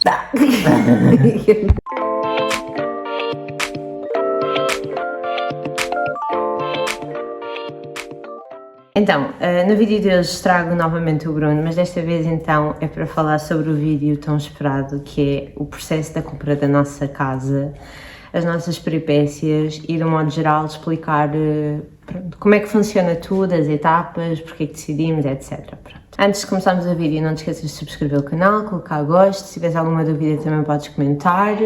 Dá. Então, no vídeo de hoje trago novamente o Bruno, mas desta vez então é para falar sobre o vídeo tão esperado que é o processo da compra da nossa casa, as nossas peripécias e de um modo geral explicar pronto, como é que funciona tudo, as etapas, porque é que decidimos, etc. Pronto. Antes de começarmos o vídeo, não te esqueças de subscrever o canal, colocar gosto, se tiveres alguma dúvida também podes comentar.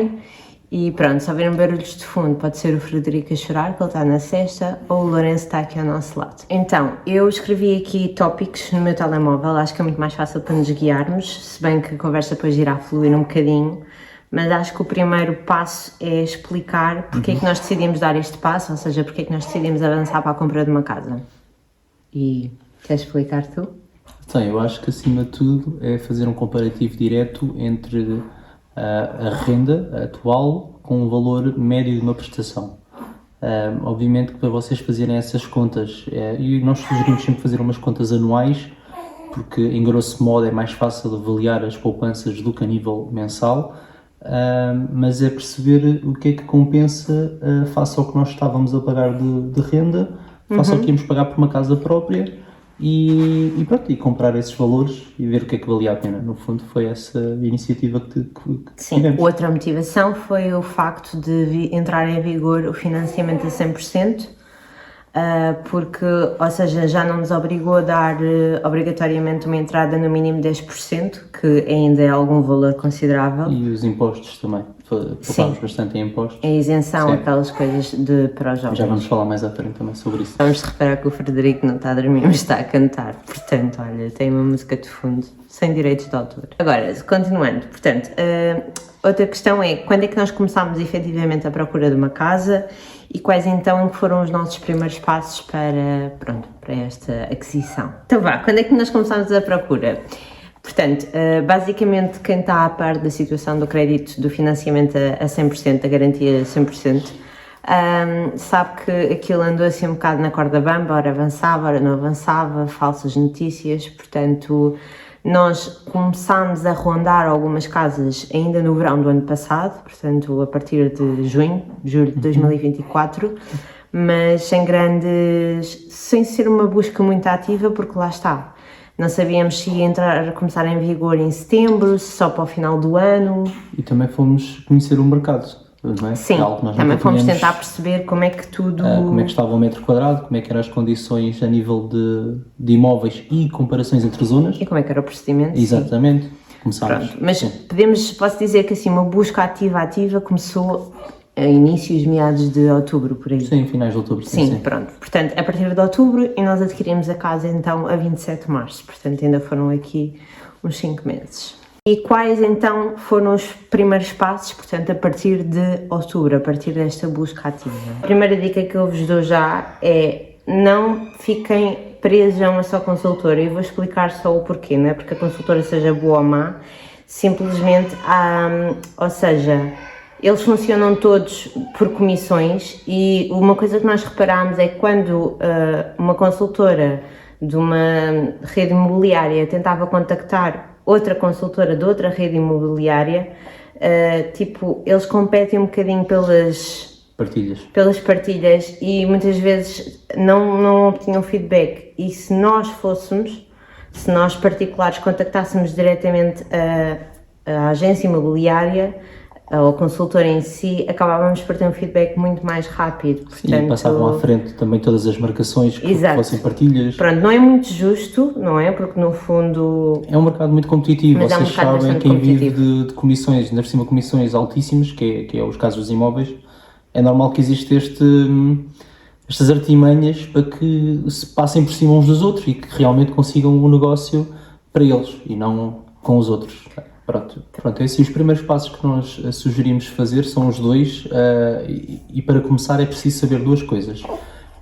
E pronto, se houver barulhos de fundo, pode ser o Frederico a chorar, que ele está na cesta, ou o Lourenço está aqui ao nosso lado. Então, eu escrevi aqui tópicos no meu telemóvel, acho que é muito mais fácil para nos guiarmos, se bem que a conversa depois irá fluir um bocadinho, mas acho que o primeiro passo é explicar porque é que nós decidimos dar este passo, ou seja, porque é que nós decidimos avançar para a compra de uma casa. E queres explicar tu? Então, eu acho que acima de tudo é fazer um comparativo direto entre a renda atual com o valor médio de uma prestação. Obviamente que para vocês fazerem essas contas, e nós sugerimos sempre fazer umas contas anuais, porque em grosso modo é mais fácil avaliar as poupanças do que a nível mensal, mas é perceber o que é que compensa face ao que nós estávamos a pagar de renda, face ao que íamos pagar por uma casa própria. E pronto, e comprar esses valores e ver o que é que valia a pena. No fundo foi essa iniciativa que Sim, tivemos. Outra motivação foi o facto de entrar em vigor o financiamento a 100%, porque, ou seja, já não nos obrigou a dar obrigatoriamente uma entrada no mínimo 10%, que ainda é algum valor considerável. E os impostos também, poupámos bastante em impostos. A isenção, Sim. aquelas coisas para os jovens. Já vamos falar mais à frente também sobre isso. Vamos reparar que o Frederico não está a dormir, mas está a cantar. Portanto, olha, tem uma música de fundo, sem direitos de autor. Agora, continuando, portanto, outra questão é quando é que nós começámos efetivamente a procura de uma casa e quais então foram os nossos primeiros passos para esta aquisição. Então vá, quando é que nós começámos a procura? Portanto, basicamente quem está a par da situação do crédito, do financiamento a 100%, da garantia a 100%, sabe que aquilo andou assim um bocado na corda bamba, ora avançava, ora não avançava, falsas notícias, portanto nós começámos a rondar algumas casas ainda no verão do ano passado, portanto a partir de julho de 2024, mas sem ser uma busca muito ativa, porque lá está. Não sabíamos se ia começar em vigor em setembro, se só para o final do ano. E também fomos conhecer o mercado, não é? Sim, também fomos tentar perceber como é que tudo... como é que estava o metro quadrado, como é que eram as condições a nível de imóveis e comparações entre zonas. E como é que era o procedimento. Exatamente. Começámos. Pronto, mas posso dizer que assim, uma busca ativa começou a inícios, meados de outubro, por aí. Sim, finais de outubro. Sim, pronto. Portanto, a partir de outubro e nós adquirimos a casa então a 27 de março, portanto ainda foram aqui uns 5 meses. E quais então foram os primeiros passos, portanto, a partir de outubro, a partir desta busca ativa? A primeira dica que eu vos dou já é não fiquem presos a uma só consultora, e vou explicar só o porquê, não é porque a consultora seja boa ou má, simplesmente ou seja, eles funcionam todos por comissões e uma coisa que nós reparámos é que quando uma consultora de uma rede imobiliária tentava contactar outra consultora de outra rede imobiliária, eles competem um bocadinho pelas partilhas e muitas vezes não obtinham feedback. E se nós particulares contactássemos diretamente a agência imobiliária, ou a consultora em si, acabávamos por ter um feedback muito mais rápido. Portanto, e passavam à frente também todas as marcações que fossem partilhas. Pronto, não é muito justo, não é? Porque no fundo... É um mercado muito competitivo, vocês sabem, quem vive de comissões, ainda por cima comissões altíssimas, que é os casos dos imóveis, é normal que exista estas artimanhas para que se passem por cima uns dos outros e que realmente consigam um negócio para eles e não com os outros. Pronto, é assim, os primeiros passos que nós sugerimos fazer são os dois, e para começar é preciso saber duas coisas.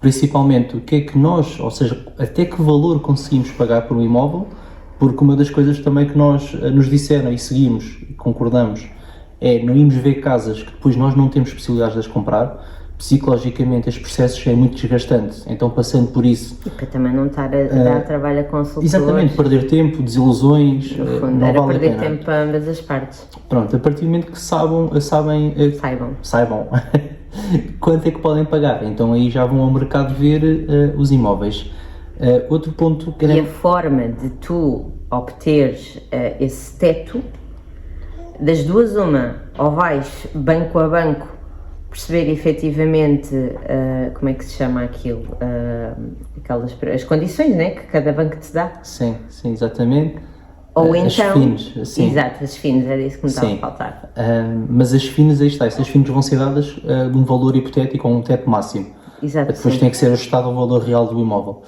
Principalmente o que é que nós, ou seja, até que valor conseguimos pagar por um imóvel, porque uma das coisas também que nos disseram e seguimos e concordamos é não irmos ver casas que depois nós não temos possibilidades de as comprar, psicologicamente este processo é muito desgastante, então passando por isso... E para também não estar a dar trabalho a consultores. Exatamente, perder tempo, desilusões, No fundo, não era vale a perder pena. tempo para ambas as partes. Pronto, a partir do momento que saibam quanto é que podem pagar, então aí já vão ao mercado ver os imóveis. Outro ponto que E a forma de tu obteres esse teto, das duas uma, ou vais banco a banco perceber efetivamente como é que se chama aquilo, as condições, né, que cada banco te dá. Sim, exatamente. Ou As então, FINs, sim. Exato, as FINs, era isso que me estava a faltar. Mas as FINs, aí está, essas FINs vão ser dadas de um valor hipotético ou um teto máximo. Exato, Depois sim. tem que ser ajustado ao valor real do imóvel.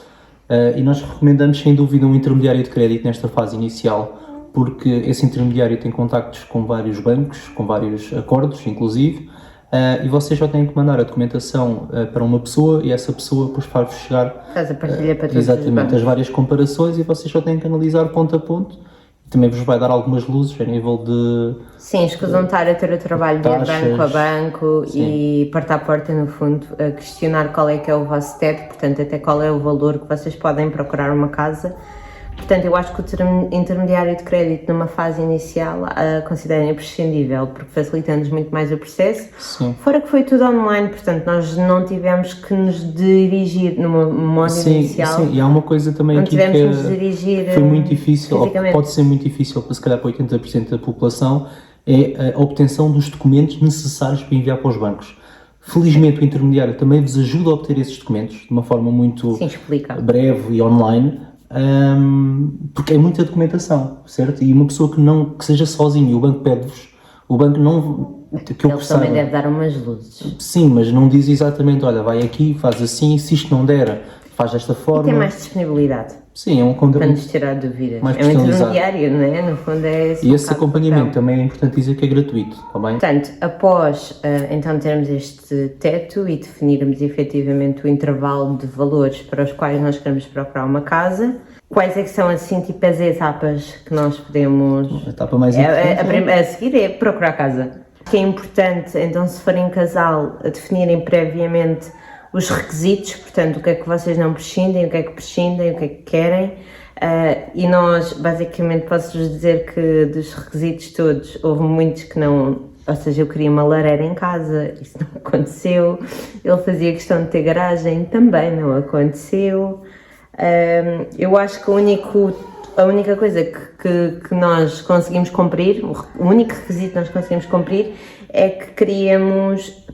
E nós recomendamos, sem dúvida, um intermediário de crédito nesta fase inicial, porque esse intermediário tem contactos com vários bancos, com vários acordos, inclusive, e vocês já têm que mandar a documentação para uma pessoa e essa pessoa depois faz chegar Faz a partilha para todos os exatamente bancos. as várias comparações e vocês só têm que analisar ponto a ponto. Também vos vai dar algumas luzes a nível de... Sim, escusam de estar a ter o trabalho de ir taxas, banco a banco sim. e porta a porta, no fundo, a questionar qual é que é o vosso teto, portanto, até qual é o valor que vocês podem procurar uma casa. Portanto, eu acho que o intermediário de crédito numa fase inicial considero imprescindível, porque facilita-nos muito mais o processo. Sim. Fora que foi tudo online, portanto, nós não tivemos que nos dirigir numa modo inicial. Sim, e há uma coisa também Não aqui tivemos que que nos dirigir foi muito difícil, ou fisicamente. pode ser muito difícil para se calhar para 80% da população, é a obtenção dos documentos necessários para enviar para os bancos. Felizmente o intermediário também vos ajuda a obter esses documentos de uma forma muito Sim, explica. breve e online, porque é muita documentação, certo? E uma pessoa que seja sozinha e o banco pede-vos, o banco não... Que eu Ele também perceba. deve dar umas luzes. Sim, mas não diz exatamente, olha, vai aqui, faz assim, se isto não der, faz desta E forma. tem mais disponibilidade Sim, é um para nos tirar dúvidas. mais É um personalizado. intermediário, não é? No fundo é esse E o esse caso do acompanhamento papel. também é importante dizer que é gratuito, está bem? Portanto, após então termos este teto e definirmos efetivamente o intervalo de valores para os quais nós queremos procurar uma casa, quais é que são assim tipo as etapas que nós podemos... A etapa mais importante A seguir é procurar casa. Que é importante, então, se forem casal, a definirem previamente os requisitos, portanto, o que é que vocês não prescindem, o que é que prescindem, o que é que querem. E nós, basicamente, posso-vos dizer que dos requisitos todos, houve muitos que não... Ou seja, eu queria uma lareira em casa, isso não aconteceu. Ele fazia questão de ter garagem, também não aconteceu. Eu acho que a única coisa que nós conseguimos cumprir, o único requisito que nós conseguimos cumprir é que queríamos,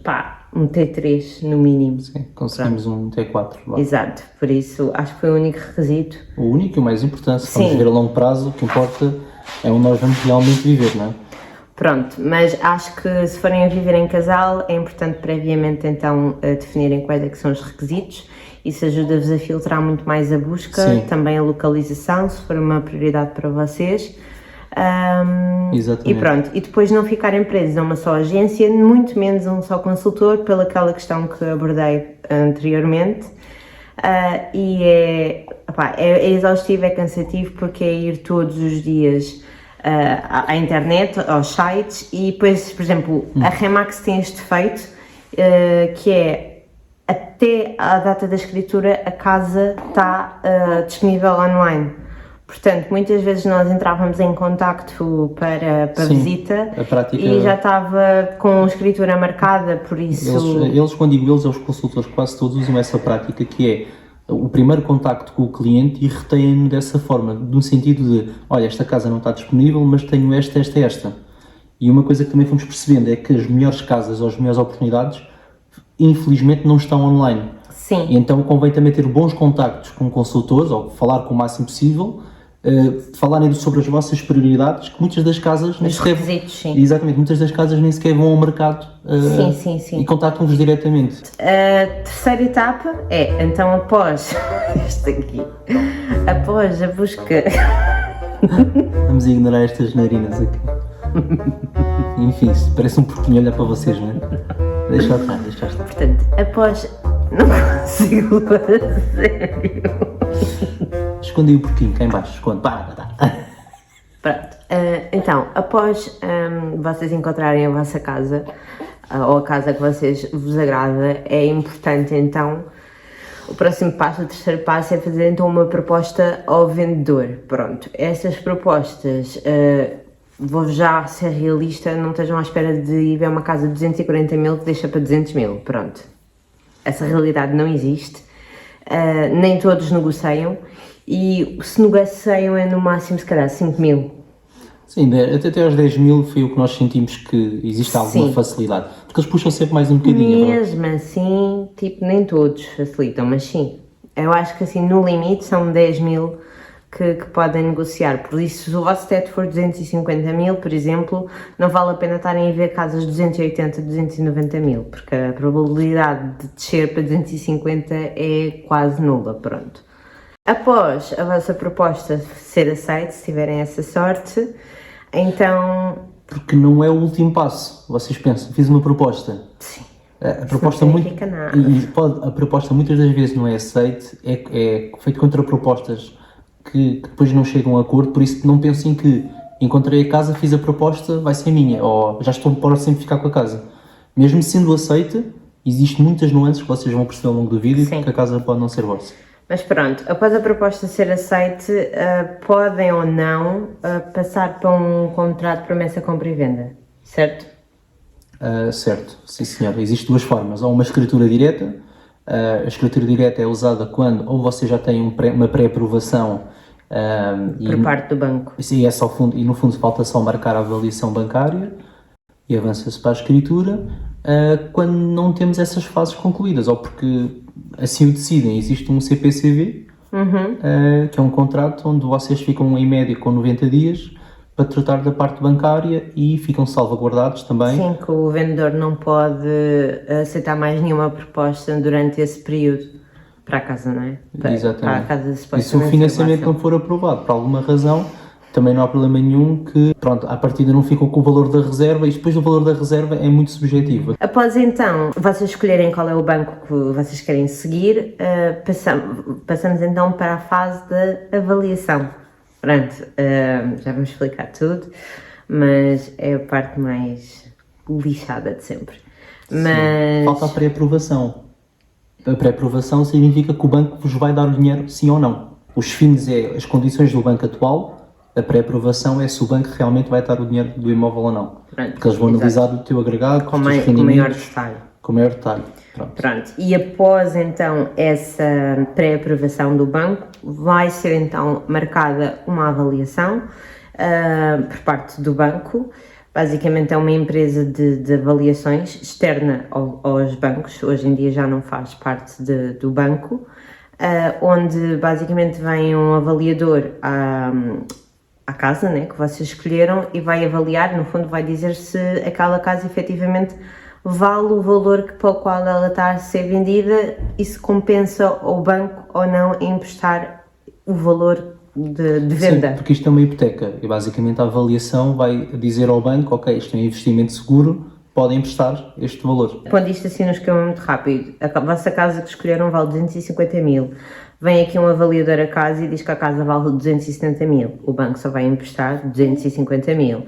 um T3 no mínimo. Sim, conseguimos um T4. Lá. Exato, por isso acho que foi o único requisito. O único e o mais importante, se vamos Sim. ver a longo prazo, o que importa é onde nós vamos realmente viver, não é? Pronto, mas acho que se forem a viver em casal é importante previamente então definirem quais é que são os requisitos. Isso ajuda-vos a filtrar muito mais a busca, Sim. também a localização, se for uma prioridade para vocês. Exatamente. E pronto, e depois não ficarem presos a uma só agência, muito menos a um só consultor, pelaquela questão que abordei anteriormente. E é exaustivo, é cansativo, porque é ir todos os dias à internet, aos sites, e depois, por exemplo, a Remax tem este defeito, que é até à data da escritura a casa está disponível online. Portanto, muitas vezes nós entrávamos em contacto para Sim, visita a prática- e já estava com a escritura marcada, por isso... Eles, quando digo eles, os consultores quase todos usam essa prática que é o primeiro contacto com o cliente e retêm-no dessa forma, no sentido de, olha, esta casa não está disponível, mas tenho esta. E uma coisa que também fomos percebendo é que as melhores casas ou as melhores oportunidades, infelizmente, não estão online. Sim. E então convém também ter bons contactos com consultores, ou falar com o máximo possível, falarem sobre as vossas prioridades, que muitas das casas nem Os sequer... requisitos, sim. Exatamente, muitas das casas nem sequer vão ao mercado Sim. e contactam-vos diretamente. A terceira etapa é, então, após após a busca... Vamos ignorar estas narinas aqui. Enfim, isso parece um porquinho olhar para vocês, não é? Deixa estar. Portanto, após... Não consigo a sério. Escondi o porquinho cá em baixo, esconde. Pronto, então, após vocês encontrarem a vossa casa, ou a casa que vocês vos agrada, é importante então, o próximo passo, o terceiro passo é fazer então uma proposta ao vendedor. Pronto, essas propostas, vou já ser realista, não estejam à espera de ir ver uma casa de 240 mil que deixa para 200 mil, pronto. Essa realidade não existe, nem todos negociam, e se negociam é no máximo se calhar 5 mil. Sim, até aos 10 mil foi o que nós sentimos que existe alguma Sim. facilidade, porque eles puxam sempre mais um bocadinho. Mesmo assim, tipo, nem todos facilitam, mas sim, eu acho que assim, no limite são 10 mil que podem negociar, por isso se o vosso teto for 250 mil, por exemplo, não vale a pena estarem a ver casas de 280, 290 mil, porque a probabilidade de descer para 250 é quase nula, pronto. Após a vossa proposta ser aceita, se tiverem essa sorte, então... Porque não é o último passo. Vocês pensam, fiz uma proposta. Sim. A proposta, não significa nada. a proposta muitas das vezes não é aceite, é feito contra propostas que depois não chegam a acordo, por isso não pensem que encontrei a casa, fiz a proposta, vai ser minha, ou já estou para sempre ficar com a casa. Mesmo sendo aceita, existem muitas nuances que vocês vão perceber ao longo do vídeo. Sim. Que a casa pode não ser vossa. Mas pronto, após a proposta ser aceite, podem ou não passar para um contrato de promessa compra e venda, certo? Certo, sim senhor. Existem duas formas, ou uma escritura direta. A escritura direta é usada quando ou você já tem uma pré-aprovação por parte do banco. E, é só fundo, e no fundo falta só marcar a avaliação bancária e avança-se para a escritura quando não temos essas fases concluídas, ou porque assim o decidem. Existe um CPCV, que é um contrato onde vocês ficam em média com 90 dias para tratar da parte bancária e ficam salvaguardados também. Sim, que o vendedor não pode aceitar mais nenhuma proposta durante esse período para a casa, não é? Exatamente. Para a casa e se o financiamento não for aprovado por alguma razão, também não há problema nenhum que, pronto, à partida não ficam com o valor da reserva e depois o valor da reserva é muito subjetivo. Após então, vocês escolherem qual é o banco que vocês querem seguir, passamos então para a fase da avaliação. Pronto, já vamos explicar tudo, mas é a parte mais lixada de sempre. Mas... Falta a pré-aprovação. A pré-aprovação significa que o banco vos vai dar o dinheiro sim ou não. Os fins é as condições do banco atual, a pré-aprovação é se o banco realmente vai dar o dinheiro do imóvel ou não. Pronto, porque eles vão analisar o teu agregado, com maior detalhe. Com maior detalhe. Pronto. E após então essa pré-aprovação do banco, vai ser então marcada uma avaliação por parte do banco. Basicamente é uma empresa de avaliações externa aos bancos, hoje em dia já não faz parte do banco, onde basicamente vem um avaliador à casa, né, que vocês escolheram e vai avaliar, no fundo vai dizer se aquela casa efetivamente vale o valor para o qual ela está a ser vendida e se compensa ao banco ou não emprestar o valor de venda. Sim, porque isto é uma hipoteca e basicamente a avaliação vai dizer ao banco, ok, isto é um investimento seguro, podem emprestar este valor. Quando isto assim no esquema muito rápido, a vossa casa que escolheram vale 250 mil, vem aqui um avaliador a casa e diz que a casa vale 270 mil, o banco só vai emprestar 250 mil.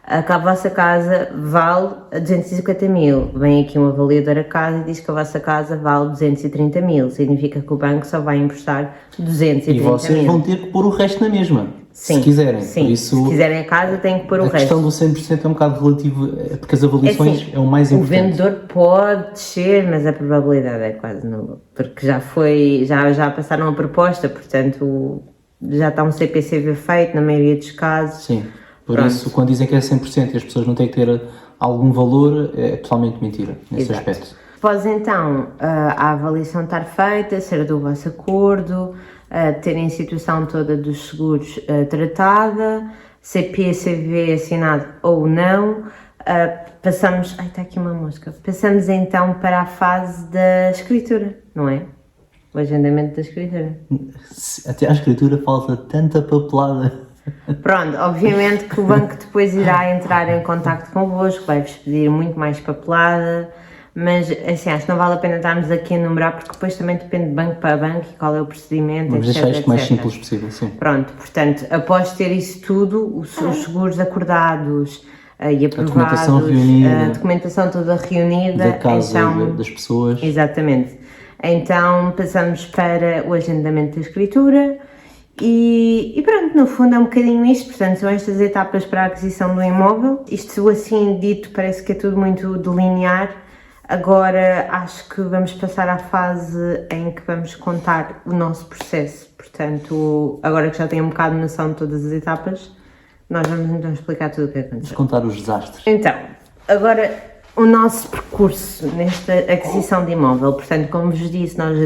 A vossa casa vale 250 mil, vem aqui um avaliador a casa e diz que a vossa casa vale 230 mil, significa que o banco só vai emprestar 230 mil. E vocês vão ter que pôr o resto na mesma, sim, se quiserem. Sim, por isso, se quiserem a casa têm que pôr o resto. A questão do 100% é um bocado relativo, porque as avaliações é o mais importante. O vendedor pode descer, mas a probabilidade é quase nula, porque já passaram a proposta, portanto já está um CPCV feito na maioria dos casos. Sim. Por isso, quando dizem que é 100% e as pessoas não têm que ter algum valor, é totalmente mentira nesse aspecto. Após então a avaliação estar feita, ser do vosso acordo, terem a situação toda dos seguros tratada, CPCV assinado ou não, passamos... Ai, está aqui uma mosca. Passamos então para a fase da escritura, não é? O agendamento da escritura. Até à escritura falta tanta papelada. Pronto, obviamente que o banco depois irá entrar em contacto convosco, vai-vos pedir muito mais papelada, mas assim, acho que não vale a pena estarmos aqui a enumerar, porque depois também depende de banco para banco e qual é o procedimento, Vamos deixar isto mais simples possível, sim. Pronto, portanto, após ter isso tudo, os seguros acordados, e aprovados, documentação reunida, a documentação toda reunida. da casa Então, das pessoas. exatamente. Então passamos para o agendamento da escritura e pronto, no fundo é um bocadinho isto, portanto são estas etapas para a aquisição do imóvel. Isto assim dito parece que é tudo muito delinear, agora acho que vamos passar à fase em que vamos contar o nosso processo, portanto agora que já tenho um bocado de noção de todas as etapas, nós vamos então explicar tudo o que aconteceu. Vamos contar os desastres. Então, agora o nosso percurso nesta aquisição de imóvel, portanto, como vos disse, nós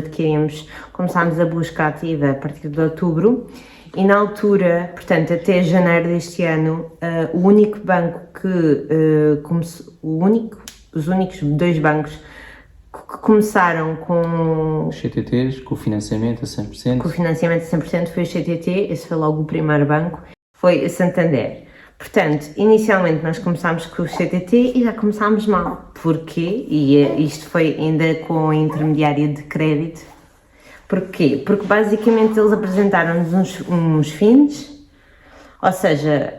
começámos a busca ativa a partir de outubro e na altura, portanto, até janeiro deste ano, o único banco que os únicos 2 bancos que começaram com Os CTTs, com o financiamento a 100%. com o financiamento a 100% foi o CTT, esse foi logo o primeiro banco, foi o Santander. Portanto, inicialmente nós começámos com o CTT e já começámos mal. Porquê? Isto foi ainda com a intermediária de crédito. Porquê? Porque basicamente eles apresentaram-nos uns fins, ou seja,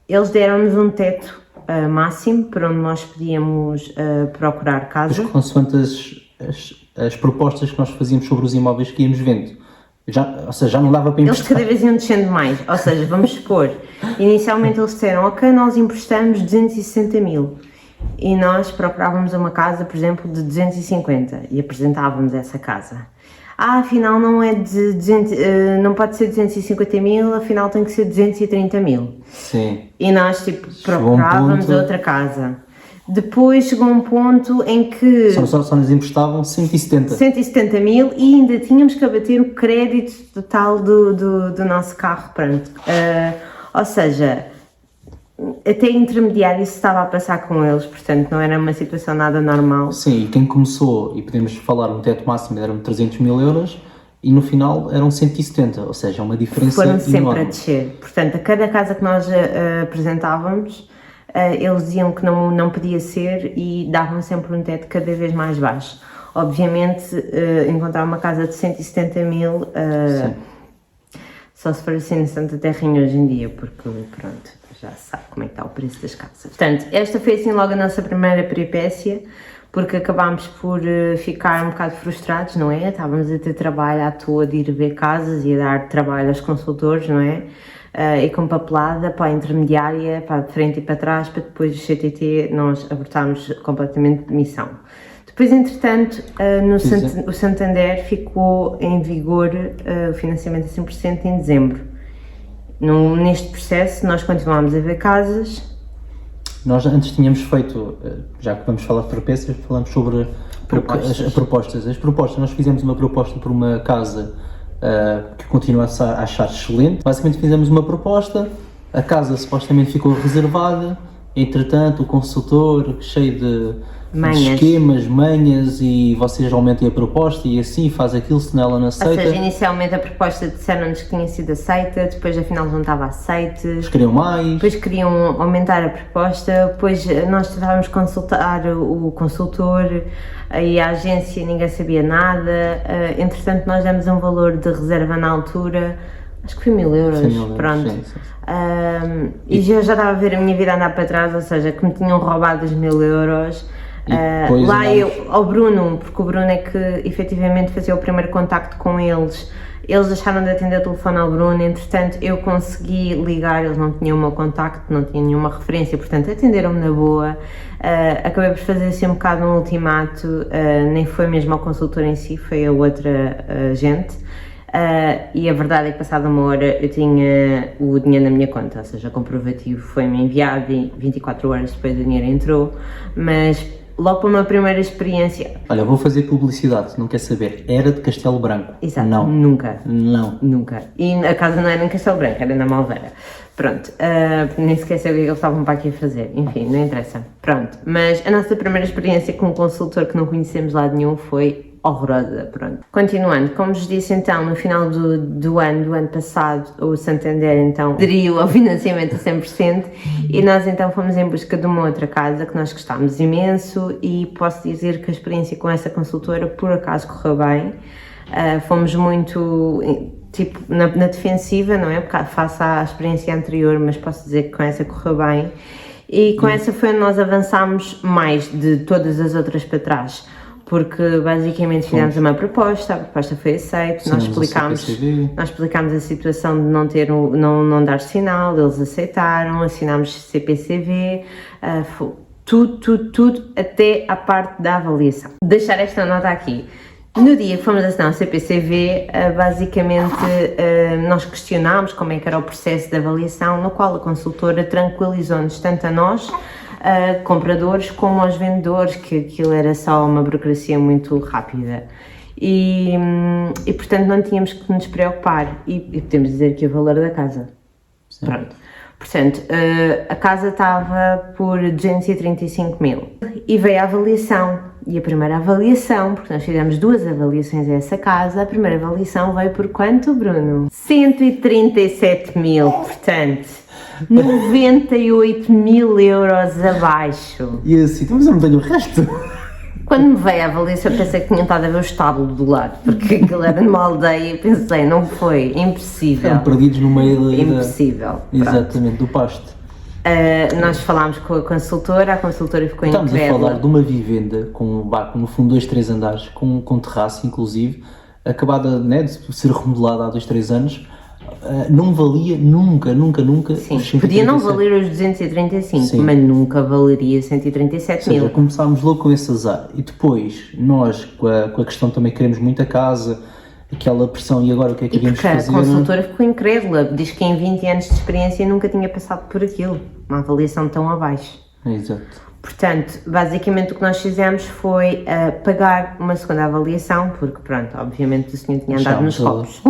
eles deram-nos um teto máximo para onde nós podíamos procurar casa. Mas consoante as propostas que nós fazíamos sobre os imóveis que íamos vendo. Ou seja, já não dava para Eles emprestar. cada vez iam descendo mais, ou seja, vamos supor, inicialmente eles disseram, ok, nós emprestamos 260 mil e nós procurávamos uma casa, por exemplo, de 250 e apresentávamos essa casa. Afinal não é não pode ser 250 mil, afinal tem que ser 230 mil. Sim. E nós tipo Chegou procurávamos ponto... outra casa. Depois chegou um ponto em que só nos emprestavam 170. 170 mil e ainda tínhamos que abater o crédito total do nosso carro, pronto. Ou seja, até intermediário se estava a passar com eles, portanto não era uma situação nada normal. Sim, e quem começou, e podemos falar um teto máximo, eram 300 mil euros e no final eram 170, ou seja, uma diferença Foram sempre enorme. a descer, portanto a cada casa que nós apresentávamos, eles diziam que não podia ser e davam sempre um teto cada vez mais baixo. Obviamente, encontrar uma casa de 170 mil, só se for assim no Santa Terrinha hoje em dia, porque pronto, já se sabe como é que está o preço das casas. Portanto, esta foi assim logo a nossa primeira peripécia, porque acabámos por ficar um bocado frustrados, não é? Estávamos a ter trabalho à toa de ir ver casas e a dar trabalho aos consultores, não é? E com papelada para a intermediária, para a frente e para trás, para depois do CTT nós abortámos completamente de missão. Depois, entretanto, o Santander ficou em vigor o financiamento a 100% em dezembro. Neste processo nós continuámos a ver casas. Nós antes tínhamos feito, já que vamos falar de peripécias, falamos sobre as propostas. As propostas, nós fizemos uma proposta por uma casa que continuo a achar excelente. Basicamente fizemos uma proposta, a casa supostamente ficou reservada, entretanto o consultor cheio de esquemas, manhas, e vocês aumentem a proposta e assim faz aquilo, se ela não aceita. Ou seja, inicialmente a proposta disseram-nos que tinha sido aceita, depois afinal não estava aceite. Eles queriam mais. Depois queriam aumentar a proposta, depois nós tentávamos consultar o consultor e a agência, ninguém sabia nada. Entretanto nós demos um valor de reserva na altura, acho que foi 1000 euros, pronto. Sim. E já estava a ver a minha vida andar para trás, ou seja, que me tinham roubado os 1000 euros. Ao Bruno, porque o Bruno é que efetivamente fazia o primeiro contacto com eles, eles deixaram de atender o telefone ao Bruno, entretanto eu consegui ligar, eles não tinham o meu contacto, não tinham nenhuma referência, portanto atenderam-me na boa. Acabei por fazer assim um bocado um ultimato, nem foi mesmo ao consultor em si, foi a outra agente. E a verdade é que passada uma hora eu tinha o dinheiro na minha conta, ou seja, o comprovativo foi-me enviado e 24 horas depois o dinheiro entrou, mas logo para uma primeira experiência... Olha, vou fazer publicidade, não quer saber, era de Castelo Branco. Exato, não. Nunca. Não. Nunca. E a casa não era em Castelo Branco, era na Malveira. Pronto, nem sequer sei o que eles estavam para aqui a fazer, enfim, não interessa. Pronto, mas a nossa primeira experiência com um consultor que não conhecemos lado nenhum foi horrorosa, pronto. Continuando, como vos disse então, no final do ano passado, o Santander então aderiu ao financiamento a 100% e nós então fomos em busca de uma outra casa que nós gostámos imenso e posso dizer que a experiência com essa consultora por acaso correu bem. Fomos muito, tipo, na defensiva, não é? Face à experiência anterior, mas posso dizer que com essa correu bem. E com essa foi onde nós avançámos mais de todas as outras para trás, porque basicamente fizemos uma proposta, a proposta foi aceita, nós explicámos a situação de não ter não dar sinal, eles aceitaram, assinámos CPCV, tudo até à parte da avaliação. Deixar esta nota aqui. No dia que fomos assinar o CPCV, basicamente nós questionámos como é que era o processo de avaliação, no qual a consultora tranquilizou-nos tanto a nós, compradores, como aos vendedores, que aquilo era só uma burocracia muito rápida. E portanto não tínhamos que nos preocupar, e podemos dizer que o valor da casa. Sim. Pronto. Portanto, a casa estava por 235 mil e veio a avaliação. E a primeira avaliação, porque nós fizemos 2 avaliações a essa casa, a primeira avaliação veio por quanto, Bruno? 137 mil, portanto, 98 mil euros abaixo. E assim, mas eu não tenho o resto. Quando me veio a avaliação, eu pensei que tinha estado a ver o estábulo do lado, porque aquilo era numa aldeia e pensei, não foi, impossível. Estão perdidos no meio da... Impossível. Exatamente, do pasto. Nós falámos com a consultora ficou incrédula. Estamos a falar de uma vivenda com, no fundo, 2, 3 andares, com terraço inclusive, acabada, né, de ser remodelada há 2, 3 anos, não valia nunca Sim, os 137. Podia não valer os 235, sim, mas nunca valeria 137 mil. Ou seja, começámos logo com esse azar. E depois, nós, com a questão também queremos muita casa, aquela pressão, e agora o que é que iríamos fazer? A consultora ficou incrédula, diz que em 20 anos de experiência nunca tinha passado por aquilo, uma avaliação tão abaixo. Exato. Portanto, basicamente o que nós fizemos foi pagar uma segunda avaliação, porque pronto, obviamente o senhor tinha andado nos copos.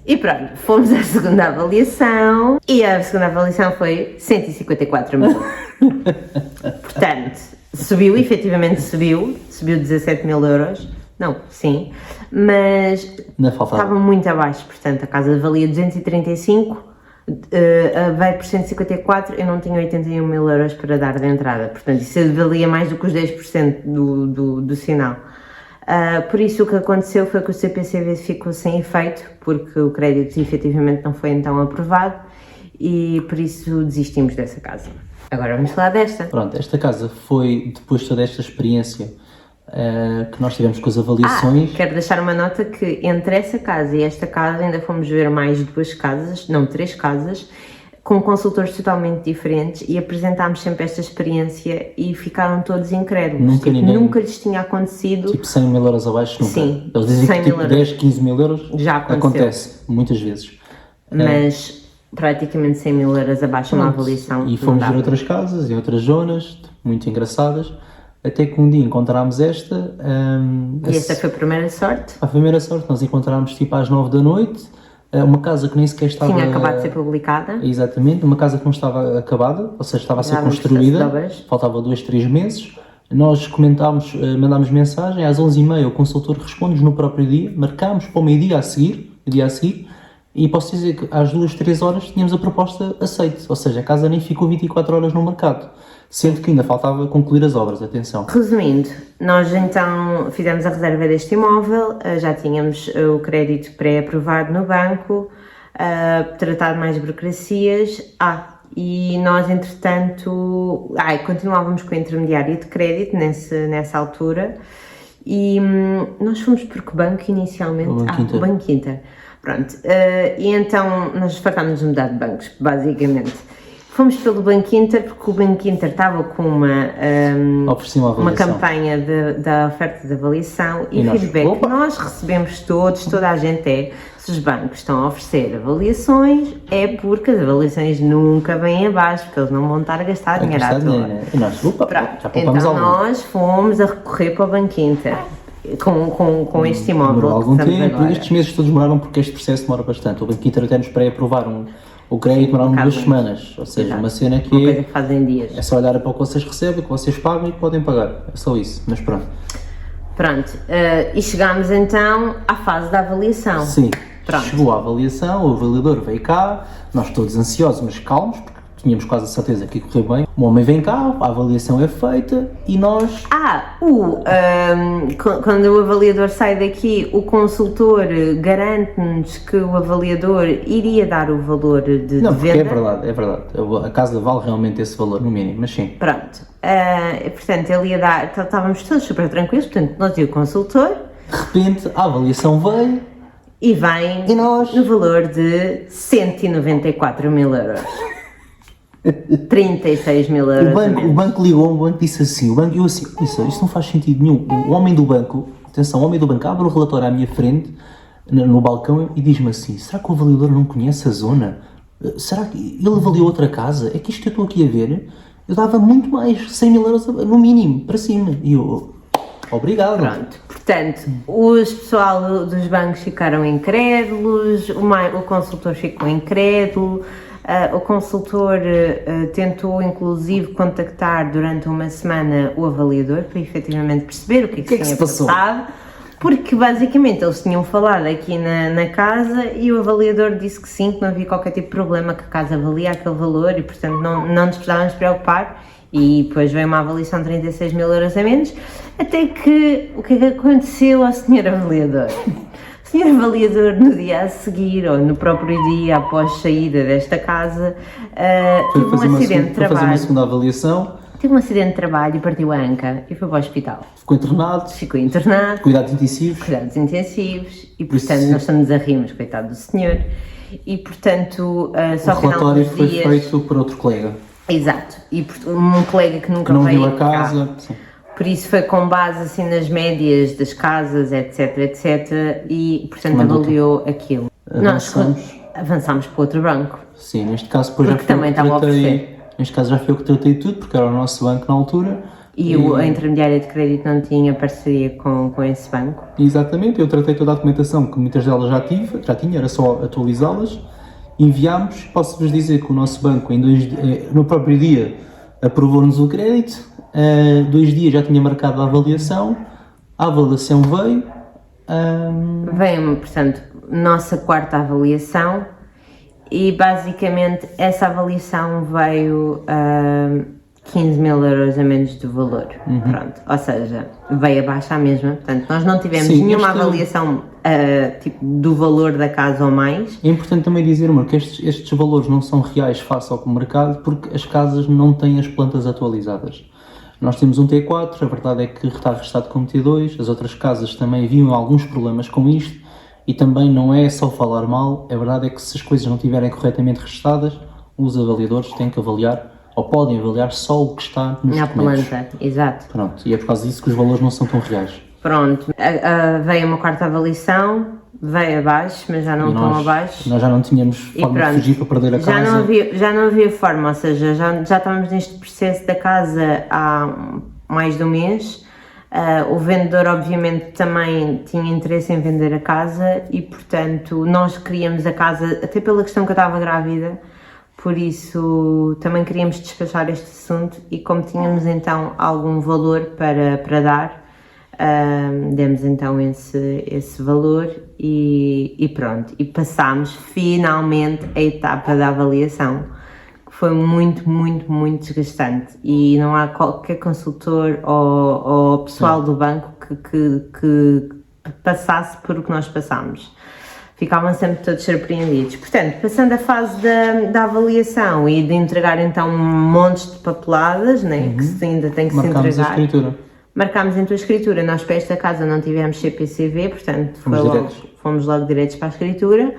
E pronto, fomos à segunda avaliação, e a segunda avaliação foi 154 mil. Portanto, subiu, efetivamente subiu 17 mil euros. Não, sim, mas estava muito abaixo, portanto a casa valia 235, veio por 154, eu não tinha 81 mil euros para dar de entrada, portanto isso valia mais do que os 10% do sinal. Por isso o que aconteceu foi que o CPCV ficou sem efeito, porque o crédito efetivamente não foi então aprovado, e por isso desistimos dessa casa. Agora vamos falar desta. Pronto, esta casa foi, depois de toda esta experiência que nós tivemos com as avaliações... Quero deixar uma nota que entre essa casa e esta casa ainda fomos ver mais 3 casas, com consultores totalmente diferentes, e apresentámos sempre esta experiência e ficaram todos incrédulos. Nunca lhes tinha acontecido. Tipo 100 mil euros abaixo, nunca. Sim, eles dizem que tipo 10, 15 mil euros já acontece, muitas vezes. Mas praticamente 100 mil euros abaixo uma avaliação. E fomos ver outras casas, em outras zonas, muito engraçadas, até que um dia encontramos esta. E esta foi a primeira sorte? A primeira sorte, nós encontramos tipo às 9 da noite, uma casa que nem sequer estava... Tinha acabado de ser publicada. Exatamente, uma casa que não estava acabada, ou seja, estava a ser construída, faltava 2, 3 meses. Nós comentámos, mandámos mensagem, às 11h30 o consultor responde-nos no próprio dia, marcámos para o meio-dia a seguir, e posso dizer que às 2, 3 horas tínhamos a proposta aceite, ou seja, a casa nem ficou 24 horas no mercado, sendo que ainda faltava concluir as obras, atenção. Resumindo, nós então fizemos a reserva deste imóvel, já tínhamos o crédito pré-aprovado no banco, tratado mais burocracias, e nós entretanto, continuávamos com a intermediária de crédito nessa altura, e nós fomos por que banco inicialmente? O Banco Inter. Pronto, e então nós fartámos de mudar de bancos, basicamente. Fomos pelo Banco Inter porque o Banco Inter estava com uma campanha da oferta de avaliação e feedback que nós recebemos toda a gente se os bancos estão a oferecer avaliações, é porque as avaliações nunca vêm abaixo, porque eles não vão estar a gastar dinheiro à toa. Então nós fomos a recorrer para o Banco Inter. Com este imóvel. Demorou algum tempo, estes meses todos demoraram porque este processo demora bastante. O Banco Inter até nos pré-aprovar o crédito demoraram 2 semanas, ou seja, uma cena que coisa que fazem dias. É só olhar para o que vocês recebem, o que vocês pagam e podem pagar, é só isso, mas pronto. E chegámos então à fase da avaliação. Sim, chegou a avaliação, o avaliador veio cá, nós todos ansiosos mas calmos, porque tínhamos quase a certeza que ia correr bem. O homem vem cá, a avaliação é feita e nós... Quando o avaliador sai daqui, o consultor garante-nos que o avaliador iria dar o valor de Não, porque venda. é verdade. A casa vale realmente esse valor, no mínimo, mas sim. Pronto. Portanto, ele ia dar, estávamos todos super tranquilos, portanto, nós e o consultor. De repente, a avaliação veio E vem e nós... no valor de 194 mil euros. 36 mil euros. O banco ligou, o banco disse assim, isto não faz sentido nenhum. O homem do banco, atenção, o homem do banco abre o relatório à minha frente, no balcão, e diz-me assim, será que o avaliador não conhece a zona? Será que ele avaliou outra casa? É que isto que eu estou aqui a ver, eu dava muito mais, 100 mil euros no mínimo, para cima. E eu, obrigado. Pronto, portanto, o pessoal dos bancos ficaram incrédulos, o consultor ficou incrédulo. O consultor tentou inclusive contactar durante uma semana o avaliador para efetivamente perceber o que é que se tinha passado, porque basicamente eles tinham falado aqui na casa e o avaliador disse que sim, que não havia qualquer tipo de problema, que a casa valia aquele valor e portanto não nos precisávamos preocupar. E depois veio uma avaliação de 36 mil euros a menos, até que o que é que aconteceu ao senhor avaliador? O senhor avaliador, no dia a seguir, ou no próprio dia após saída desta casa, teve um acidente de trabalho. Foi fazer uma segunda avaliação. Teve um acidente de trabalho e partiu a anca e foi para o hospital. Ficou internado. Ficou internado. Cuidados intensivos. Cuidados intensivos. E, portanto, nós estamos a rir, mas coitado do senhor. E, portanto, só o relatório foi dias... feito por outro colega. Exato. E um colega que nunca não veio viu a casa. Sim. Por isso foi com base assim nas médias das casas, etc, etc, e portanto avaliou aquilo. Avançámos para outro banco. Sim, neste caso depois porque também estava a oferecer. Neste caso já foi eu que tratei tudo, porque era o nosso banco na altura. E a intermediária de crédito não tinha parceria com esse banco? Exatamente, eu tratei toda a documentação, que muitas delas já tinha, era só atualizá-las. Enviámos, posso-vos dizer que o nosso banco no próprio dia aprovou-nos o crédito. 2 dias já tinha marcado a avaliação veio. Veio, portanto, nossa quarta avaliação e basicamente essa avaliação veio 15 mil euros a menos do valor. Pronto, ou seja, veio abaixo à mesma. Portanto, nós não tivemos nenhuma avaliação tipo, do valor da casa ou mais. É importante também dizer, amor, que estes valores não são reais face ao mercado porque as casas não têm as plantas atualizadas. Nós temos um T4, a verdade é que está registado como T2, as outras casas também viam alguns problemas com isto e também não é só falar mal, a verdade é que se as coisas não estiverem corretamente registadas, os avaliadores têm que avaliar ou podem avaliar só o que está nos documentos. Na planta, exato. Pronto, e é por causa disso que os valores não são tão reais. Pronto, veio uma quarta avaliação, veio abaixo, mas já não tão abaixo. Nós já não tínhamos forma de fugir para perder a casa. Já não havia forma, ou seja, já estávamos neste processo da casa há mais de um mês. O vendedor obviamente também tinha interesse em vender a casa e portanto nós queríamos a casa, até pela questão que eu estava grávida, por isso também queríamos despachar este assunto e como tínhamos então algum valor para dar, demos então esse valor e pronto, e passámos finalmente a etapa da avaliação, que foi muito, muito, muito desgastante e não há qualquer consultor ou pessoal do banco que passasse por o que nós passámos. Ficavam sempre todos surpreendidos. Portanto, passando a fase da avaliação e de entregar então montes de papeladas, né, que ainda tem que se entregar. Marcámos a escritura. Marcámos então a escritura. Nós para esta casa não tivemos CPCV, portanto fomos logo diretos para a escritura.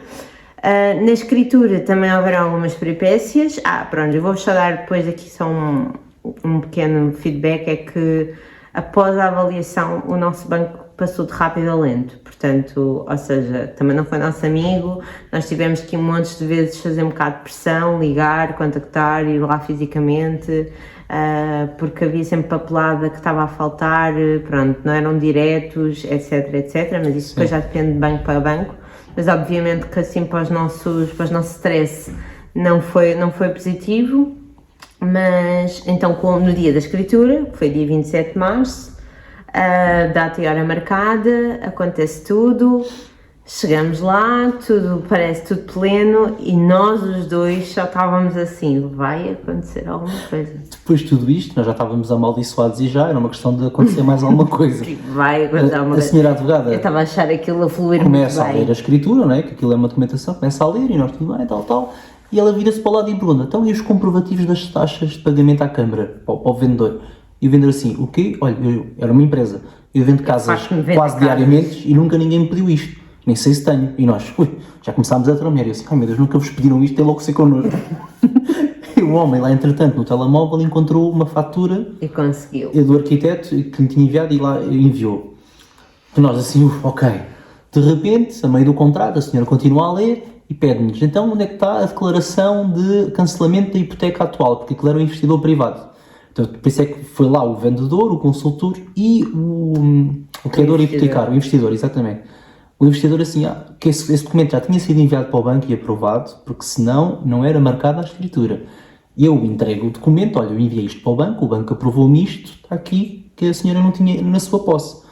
Na escritura também houveram algumas peripécias. Pronto, eu vou só dar depois aqui só um pequeno feedback, é que após a avaliação o nosso banco passou de rápido a lento, portanto, ou seja, também não foi nosso amigo, nós tivemos que um monte de vezes fazer um bocado de pressão, ligar, contactar, ir lá fisicamente, porque havia sempre papelada que estava a faltar, pronto, não eram diretos, etc, etc, mas isso depois já depende de banco para banco, mas obviamente que assim para os nossos stress não foi positivo, mas então no dia da escritura, que foi dia 27 de março, data e hora marcada, acontece tudo, Chegamos lá, tudo parece tudo pleno e nós os dois só estávamos assim, vai acontecer alguma coisa. Depois de tudo isto, nós já estávamos amaldiçoados e já era uma questão de acontecer mais alguma coisa. Vai acontecer alguma A coisa. senhora advogada Eu estava a achar aquilo a fluir começa muito a ler a bem. escritura, não é? Que aquilo é uma documentação, começa a ler e nós tudo bem, tal. E ela vira-se para o lado e pergunta, então e os comprovativos das taxas de pagamento à Câmara, para o vendedor? E o vendedor assim, o quê? Olha, era uma empresa, eu vendo casas Faço-me vender quase casas. diariamente e nunca ninguém me pediu isto. Nem sei se tenho. E nós, já começámos a tremer. E eu assim, ai meu Deus, nunca vos pediram isto, tem logo que ser connosco. E o homem lá, entretanto, no telemóvel, encontrou uma fatura E conseguiu. do arquiteto que lhe tinha enviado e lá enviou. E nós assim, ok. De repente, a meio do contrato, a senhora continua a ler e pede-nos, então onde é que está a declaração de cancelamento da hipoteca atual? Porque aquilo era um investidor privado. Então, por isso é que foi lá o vendedor, o consultor e o criador hipotecário, o investidor, exatamente. O investidor assim, que esse documento já tinha sido enviado para o banco e aprovado, porque senão não era marcada a escritura. Eu entrego o documento, olha, eu enviei isto para o banco aprovou-me isto, está aqui, que a senhora não tinha na sua posse.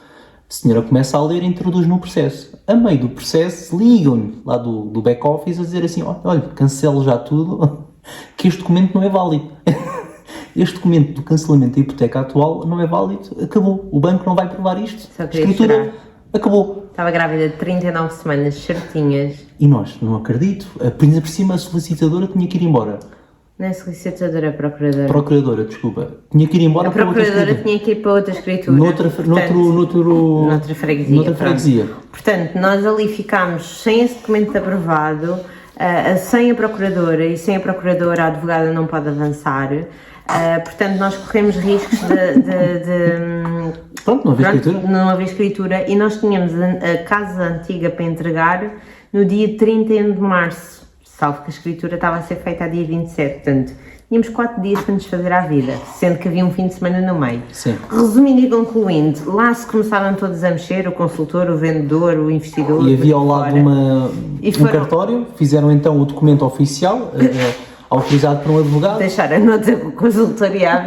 A senhora começa a ler e introduz no processo. A meio do processo, ligam-me lá do back-office a dizer assim, olha, cancele já tudo, que este documento não é válido. Este documento do cancelamento da hipoteca atual não é válido, acabou. O banco não vai provar isto. Só queria chorar. Acabou. Estava grávida de 39 semanas certinhas. E nós, não acredito, por cima a solicitadora tinha que ir embora. Não é solicitadora, é procuradora. Procuradora, desculpa. Tinha que ir embora A para outra procuradora escritura. tinha que ir para outra escritura. Noutra freguesia. Noutra pronto. freguesia. Portanto, nós ali ficámos sem esse documento aprovado, sem a procuradora, e sem a procuradora a advogada não pode avançar. Portanto, nós corremos riscos Pronto, não havia escritura. não havia escritura e nós tínhamos a casa antiga para entregar no dia 31 de março, salvo que a escritura estava a ser feita a dia 27, portanto, tínhamos 4 dias para nos fazer à vida, sendo que havia um fim de semana no meio. Sim. Resumindo e concluindo, lá se começaram todos a mexer, o consultor, o vendedor, o investidor... E havia ao lado E um foram- cartório, fizeram então o documento oficial, autorizado por um advogado. Deixaram nota com o consultor e a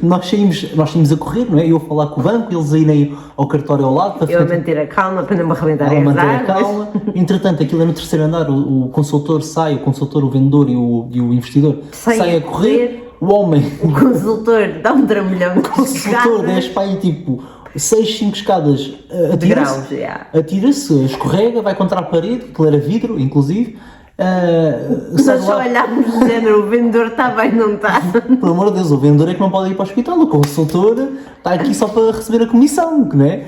Nós saímos a correr, não é? Eu a falar com o banco, eles a irem ao cartório ao lado para eu a manter a calma para não me arrebentar ela as manter a árvores. calma. Entretanto, aquilo é no terceiro andar, o consultor sai, o vendedor e o investidor Saem saem a a correr. O homem, O consultor dá um trambolhão de o consultor desce para aí tipo 6, 5 escadas, graus, atira-se, yeah. atira-se, escorrega, vai contra a parede, aquilo era vidro, inclusive. Sai Nós de só lá. olhámos do género, o vendedor está bem, não está. Pelo amor de Deus, o vendedor é que não pode ir para o hospital, o consultor está aqui só para receber a comissão, não é?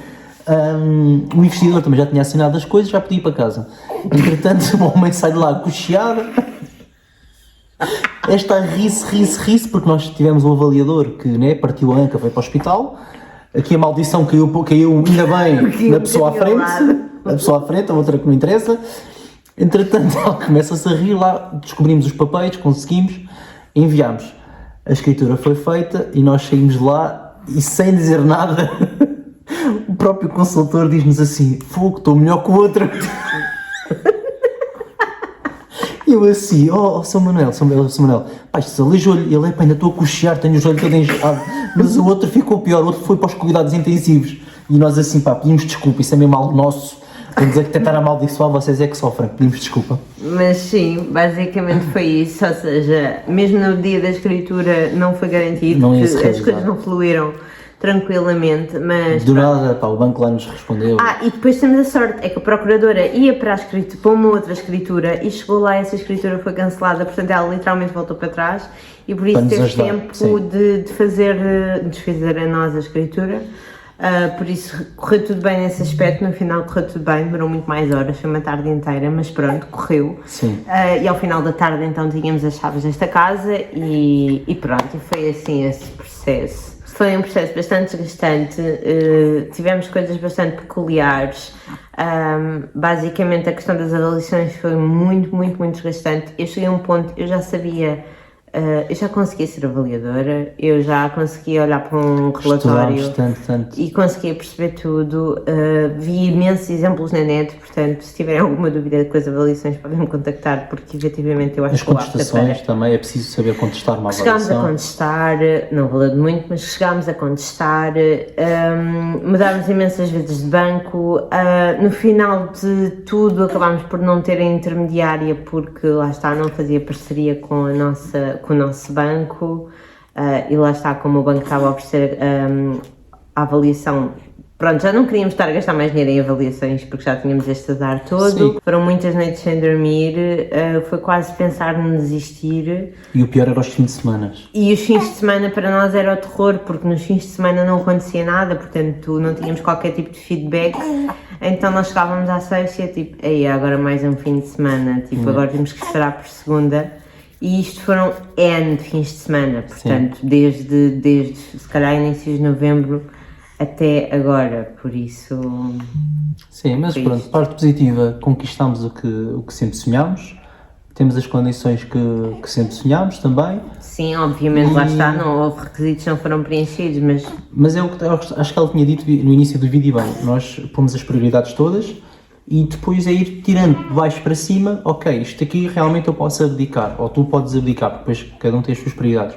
O investidor também já tinha assinado as coisas, já podia ir para casa. Entretanto, o homem sai de lá cocheado. Esta ri-se, porque nós tivemos um avaliador que, né, partiu a anca, foi para o hospital. Aqui a maldição caiu ainda bem na pessoa à bocadinho ao frente. lado. A pessoa à frente, a outra que não interessa. Entretanto, ela começa-se a rir lá, descobrimos os papéis, conseguimos, enviámos. A escritura foi feita e nós saímos de lá e sem dizer nada, o próprio consultor diz-nos assim, fogo, estou melhor que o outro. E eu assim, São Manuel, pá, isto se aleijou-lhe, ele é, pá, ainda estou a cochear, tenho o joelho todo inchado, mas o outro ficou pior, o outro foi para os cuidados intensivos. E nós assim, pá, pedimos desculpa, isso é mesmo algo nosso. Vamos dizer que tentar amaldiçoar, vocês é que sofrem, pedimos desculpa. Mas sim, basicamente foi isso, ou seja, mesmo no dia da escritura não foi garantido, Não ia que se as realizar. coisas não fluíram tranquilamente, mas... Do nada, pá, o banco lá nos respondeu. E depois temos a sorte, é que a procuradora ia para a escritura, para uma outra escritura e chegou lá, essa escritura foi cancelada, portanto ela literalmente voltou para trás e por isso Para nos teve ajudar, tempo sim. de desfazer a nós a escritura. Por isso correu tudo bem nesse aspecto, no final correu tudo bem, demorou muito mais horas, foi uma tarde inteira, mas pronto, correu. Sim. E ao final da tarde então tínhamos as chaves desta casa e pronto, e foi assim esse processo. Foi um processo bastante desgastante, tivemos coisas bastante peculiares, basicamente a questão das avaliações foi muito desgastante. Eu cheguei a um ponto, eu já sabia Eu já conseguia ser avaliadora, eu já conseguia olhar para um relatório Estudámos tanto. e conseguia perceber tudo. Vi imensos exemplos na net, portanto, se tiverem alguma dúvida com as avaliações, podem me contactar, porque efetivamente eu acho As que estou apta contestações também, é preciso saber contestar uma Chegámos a avaliação. contestar, não valeu de muito, mas chegámos a contestar, mudámos imensas vezes de banco, no final de tudo acabámos por não ter a intermediária porque lá está, não fazia parceria com o nosso banco, e lá está, como o banco estava a oferecer a avaliação. Pronto, já não queríamos estar a gastar mais dinheiro em avaliações porque já tínhamos este azar todo. Sim. Foram muitas noites sem dormir, foi quase pensar em desistir. E o pior era os fins de semana. E os fins de semana para nós era o terror, porque nos fins de semana não acontecia nada, portanto não tínhamos qualquer tipo de feedback. Então nós chegávamos à sexta e tipo, aí agora mais um fim de semana, tipo, agora temos que esperar por segunda. E isto foram N fins de semana, portanto, desde se calhar inícios de novembro até agora, por isso... Sim, mas foi pronto, isto. parte positiva, conquistámos o que sempre sonhámos, temos as condições que sempre sonhámos também, Sim, obviamente, lá está, não houve requisitos, não foram preenchidos, mas é o que acho que ela tinha dito no início do vídeo bem, nós pomos as prioridades todas e depois é ir tirando de baixo para cima, ok, isto aqui realmente eu posso abdicar, ou tu podes abdicar, porque depois cada um tem as suas prioridades.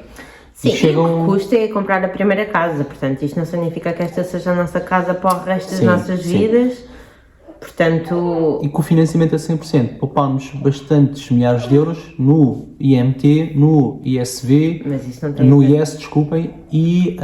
sim, E chegam... o que custa é comprar a primeira casa, portanto isto não significa que esta seja a nossa casa para o resto das Sim, nossas sim. vidas, portanto... E com o financiamento a 100%, poupámos bastantes milhares de euros no IMT, no ISV, Mas isso não tem no a ver. IES, desculpem, e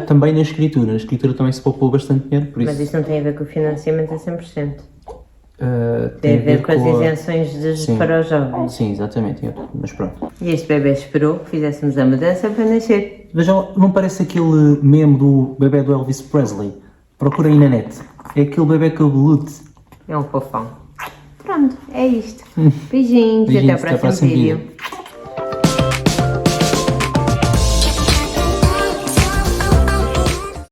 também na escritura. Na escritura também se poupou bastante dinheiro, por isso... Mas isso não tem a ver com o financiamento a 100%. tem Tem a ver com as a- isenções Sim. para os jovens. Sim, exatamente, mas pronto. E este bebê esperou que fizéssemos a mudança para nascer. Vejam, não parece aquele meme do bebê do Elvis Presley? Procurem aí na net. É aquele bebê cabeludo. É um fofão. Pronto, é isto. Beijinhos e até Beijinhos, ao próximo vídeo.